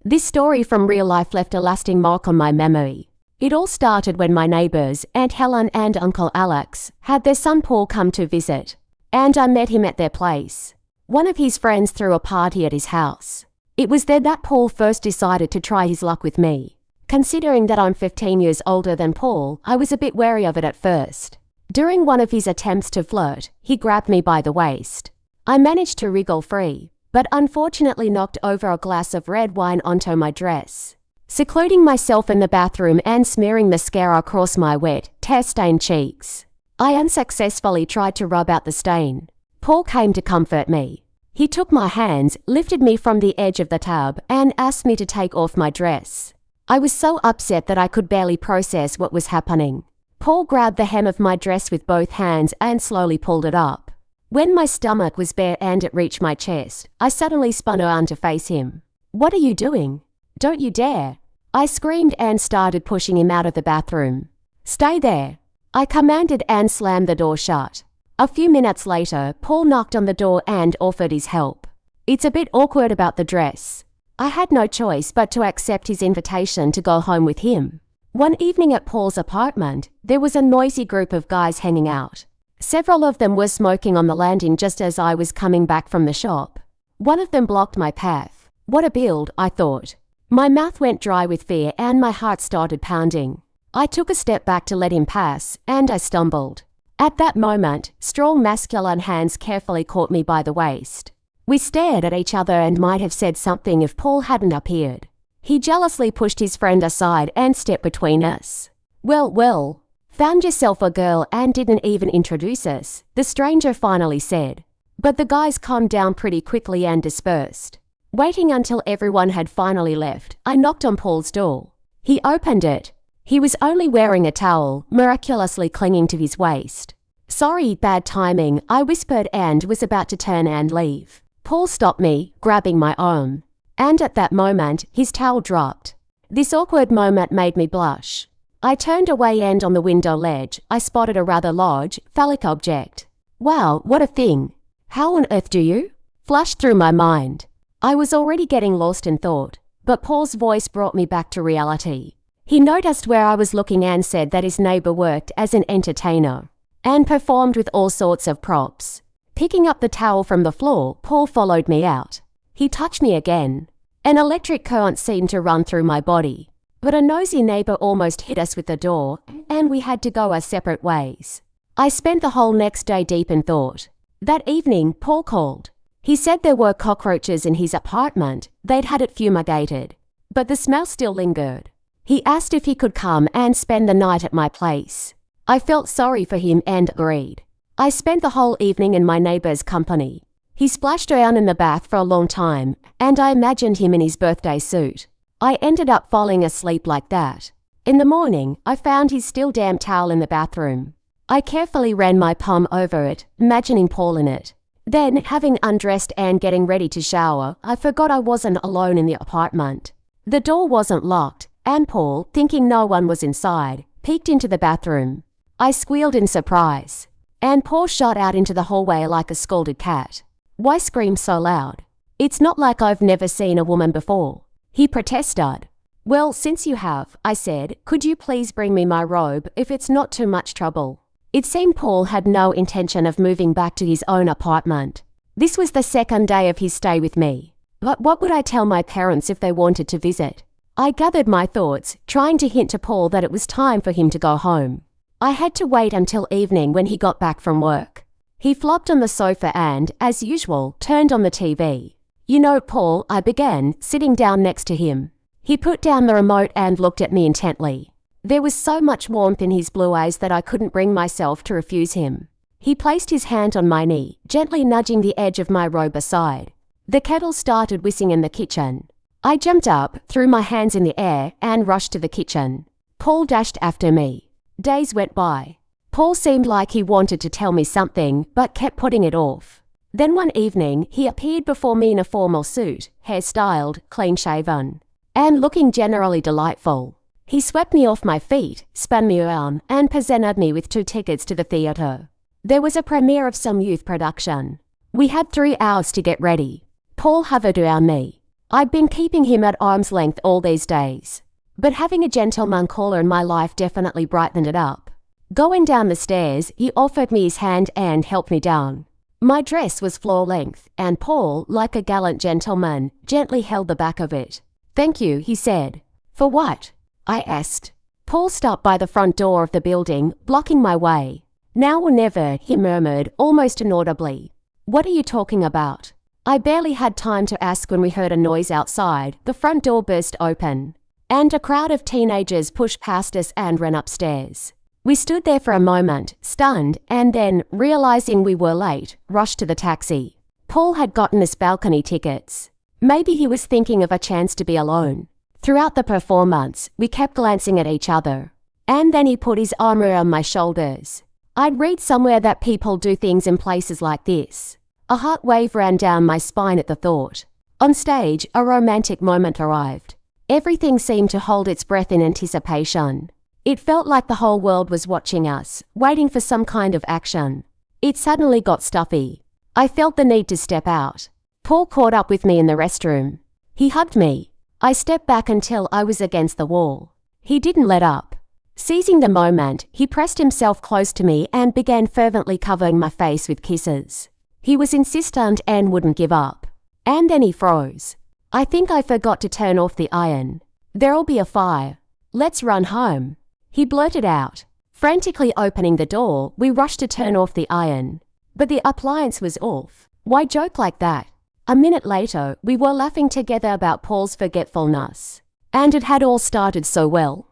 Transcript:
This story from real life left a lasting mark on my memory. It all started when my neighbors, Aunt Helen and Uncle Alex, had their son Paul come to visit, and I met him at their place. One of his friends threw a party at his house. It was then that Paul first decided to try his luck with me. Considering that I'm 15 years older than Paul, I was a bit wary of it at first. During one of his attempts to flirt, he grabbed me by the waist. I managed to wriggle free, but unfortunately knocked over a glass of red wine onto my dress. Secluding myself in the bathroom and smearing mascara across my wet, tear-stained cheeks, I unsuccessfully tried to rub out the stain. Paul came to comfort me. He took my hands, lifted me from the edge of the tub, and asked me to take off my dress. I was so upset that I could barely process what was happening. Paul grabbed the hem of my dress with both hands and slowly pulled it up. When my stomach was bare and it reached my chest, I suddenly spun around to face him. "What are you doing? Don't you dare!" I screamed and started pushing him out of the bathroom. "Stay there!" I commanded and slammed the door shut. A few minutes later, Paul knocked on the door and offered his help. It's a bit awkward about the dress. I had no choice but to accept his invitation to go home with him. One evening at Paul's apartment, there was a noisy group of guys hanging out. Several of them were smoking on the landing just as I was coming back from the shop. One of them blocked my path. What a build, I thought. My mouth went dry with fear and my heart started pounding. I took a step back to let him pass, and I stumbled. At that moment, strong masculine hands carefully caught me by the waist. We stared at each other and might have said something if Paul hadn't appeared. He jealously pushed his friend aside and stepped between us. Well, found yourself a girl and didn't even introduce us," the stranger finally said. But the guys calmed down pretty quickly and dispersed. Waiting until everyone had finally left, I knocked on Paul's door. He opened it. He was only wearing a towel, miraculously clinging to his waist. "Sorry, bad timing," I whispered and was about to turn and leave. Paul stopped me, grabbing my arm. And at that moment, his towel dropped. This awkward moment made me blush. I turned away and on the window ledge, I spotted a rather large, phallic object. "Wow, what a thing. How on earth do you?" flashed through my mind. I was already getting lost in thought, but Paul's voice brought me back to reality. He noticed where I was looking and said that his neighbor worked as an entertainer and performed with all sorts of props. Picking up the towel from the floor, Paul followed me out. He touched me again. An electric current seemed to run through my body. But a nosy neighbor almost hit us with the door, and we had to go our separate ways. I spent the whole next day deep in thought. That evening, Paul called. He said there were cockroaches in his apartment. They'd had it fumigated, but the smell still lingered. He asked if he could come and spend the night at my place. I felt sorry for him and agreed. I spent the whole evening in my neighbor's company. He splashed around in the bath for a long time, and I imagined him in his birthday suit. I ended up falling asleep like that. In the morning, I found his still damp towel in the bathroom. I carefully ran my palm over it, imagining Paul in it. Then, having undressed and getting ready to shower, I forgot I wasn't alone in the apartment. The door wasn't locked, and Paul, thinking no one was inside, peeked into the bathroom. I squealed in surprise, and Paul shot out into the hallway like a scalded cat. "Why scream so loud? It's not like I've never seen a woman before," he protested. "Well, since you have," I said, "could you please bring me my robe if it's not too much trouble?" It seemed Paul had no intention of moving back to his own apartment. This was the second day of his stay with me. But what would I tell my parents if they wanted to visit? I gathered my thoughts, trying to hint to Paul that it was time for him to go home. I had to wait until evening when he got back from work. He flopped on the sofa and, as usual, turned on the TV. "You know, Paul," I began, sitting down next to him. He put down the remote and looked at me intently. There was so much warmth in his blue eyes that I couldn't bring myself to refuse him. He placed his hand on my knee, gently nudging the edge of my robe aside. The kettle started whistling in the kitchen. I jumped up, threw my hands in the air, and rushed to the kitchen. Paul dashed after me. Days went by. Paul seemed like he wanted to tell me something, but kept putting it off. Then one evening, he appeared before me in a formal suit, hair-styled, clean-shaven, and looking generally delightful. He swept me off my feet, spun me around, and presented me with 2 tickets to the theatre. There was a premiere of some youth production. We had 3 hours to get ready. Paul hovered around me. I'd been keeping him at arm's length all these days. But having a gentleman caller in my life definitely brightened it up. Going down the stairs, he offered me his hand and helped me down. My dress was floor length, and Paul, like a gallant gentleman, gently held the back of it. "Thank you," he said. "For what?" I asked. Paul stopped by the front door of the building, blocking my way. "Now or never," he murmured, almost inaudibly. "What are you talking about?" I barely had time to ask when we heard a noise outside. The front door burst open, and a crowd of teenagers pushed past us and ran upstairs. We stood there for a moment, stunned, and then, realizing we were late, rushed to the taxi. Paul had gotten us balcony tickets. Maybe he was thinking of a chance to be alone. Throughout the performance, we kept glancing at each other. And then he put his arm around my shoulders. I'd read somewhere that people do things in places like this. A hot wave ran down my spine at the thought. On stage, a romantic moment arrived. Everything seemed to hold its breath in anticipation. It felt like the whole world was watching us, waiting for some kind of action. It suddenly got stuffy. I felt the need to step out. Paul caught up with me in the restroom. He hugged me. I stepped back until I was against the wall. He didn't let up. Seizing the moment, he pressed himself close to me and began fervently covering my face with kisses. He was insistent and wouldn't give up. And then he froze. "I think I forgot to turn off the iron. There'll be a fire. Let's run home," he blurted out. Frantically opening the door, we rushed to turn off the iron. But the appliance was off. Why joke like that? A minute later, we were laughing together about Paul's forgetfulness. And it had all started so well.